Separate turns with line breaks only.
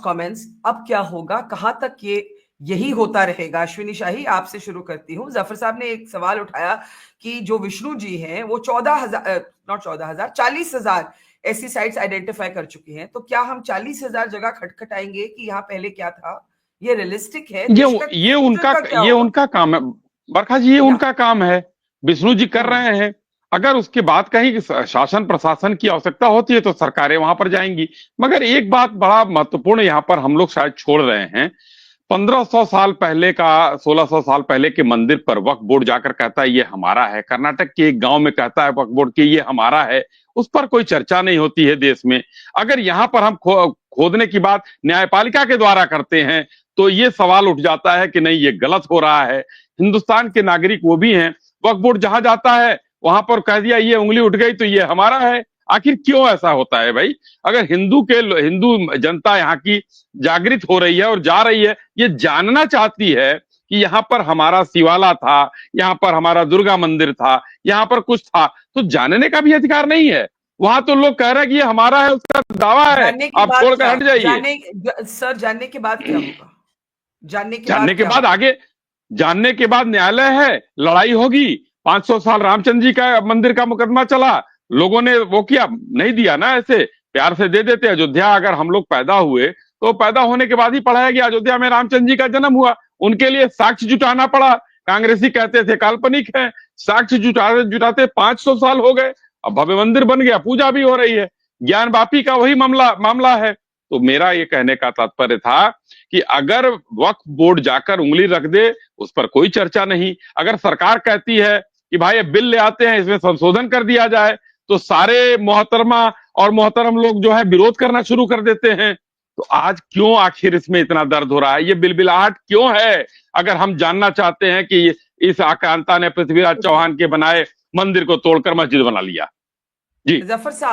Comments, अब क्या होगा, कहां तक ये यही होता रहेगा? अश्विनी शाही, आपसे शुरू करती हूँ। जफर साहब ने एक सवाल उठाया कि जो विष्णु जी हैं वो 14,000 नॉट 14,000 40,000 ऐसी साइट्स आइडेंटिफाई कर चुके हैं, तो क्या हम 40,000 जगह खटखटाएंगे कि यहाँ पहले क्या था? ये रियलिस्टिक है?
ये
देश का फ्यूचर का क्या
ये
होगा?
उनका काम है। बरखा जी, ये
या
उनका काम है, विष्णु जी कर
हम्म
रहे हैं। अगर उसके बाद कहीं शासन प्रशासन की आवश्यकता होती है तो सरकारें वहां पर जाएंगी। मगर एक बात बड़ा महत्वपूर्ण यहाँ पर हम लोग शायद छोड़ रहे हैं। 1500 साल पहले का, 1600 साल पहले के मंदिर पर वक्फ बोर्ड जाकर कहता है ये हमारा है। कर्नाटक के एक गांव में कहता है वक्फ बोर्ड कि ये हमारा है। उस पर कोई चर्चा नहीं होती है देश में। अगर यहाँ पर हम खोदने की बात न्यायपालिका के द्वारा करते हैं तो ये सवाल उठ जाता है कि नहीं, ये गलत हो रहा है। हिंदुस्तान के नागरिक वो भी हैं। वक्फ बोर्ड जहां जाता है वहां पर कह दिया ये उंगली उठ गई तो ये हमारा है। आखिर क्यों ऐसा होता है भाई? अगर हिंदू जनता यहाँ की जागृत हो रही है और जा रही है, ये जानना चाहती है कि यहाँ पर हमारा शिवाला था, यहाँ पर हमारा दुर्गा मंदिर था, यहाँ पर कुछ था, तो जानने का भी अधिकार नहीं है। वहां तो लोग कह रहे हैं कि ये हमारा है, उसका दावा है,
जानने के
आप
बाद
छोड़कर
क्या?
हट जाइए।
सर, जानने के बाद क्या होगा? जानने के
जानने
बाद
के
क्या
बाद
होगा?
आगे, जानने के बाद न्यायालय है, लड़ाई होगी। 500 साल रामचंद्र जी का मंदिर का मुकदमा चला, लोगों ने वो किया, नहीं दिया ना, ऐसे प्यार से दे देते। अयोध्या अगर हम लोग पैदा हुए तो पैदा होने के बाद ही पढ़ाया गया अयोध्या में रामचंद्र जी का जन्म हुआ। उनके लिए साक्ष्य जुटाना पड़ा। कांग्रेसी कहते थे काल्पनिक है, साक्ष्य जुटाते जुटाते 500 साल हो गए। अब भव्य मंदिर बन गया, पूजा भी हो रही है। ज्ञान वापी का वही मामला है। तो मेरा ये कहने का तात्पर्य था कि अगर वक्फ बोर्ड जाकर उंगली रख दे, उस पर कोई चर्चा नहीं। अगर सरकार कहती है कि भाई ये बिल ले आते हैं, इसमें संशोधन कर दिया जाए, तो सारे मोहतरमा और मोहतरम लोग जो है विरोध करना शुरू कर देते हैं। तो आज क्यों आखिर इसमें इतना दर्द हो रहा है, ये बिलबिलाहट क्यों है? अगर हम जानना चाहते हैं कि इस आक्रांता ने पृथ्वीराज चौहान के बनाए मंदिर को तोड़कर मस्जिद बना लिया। जी
जफर साहब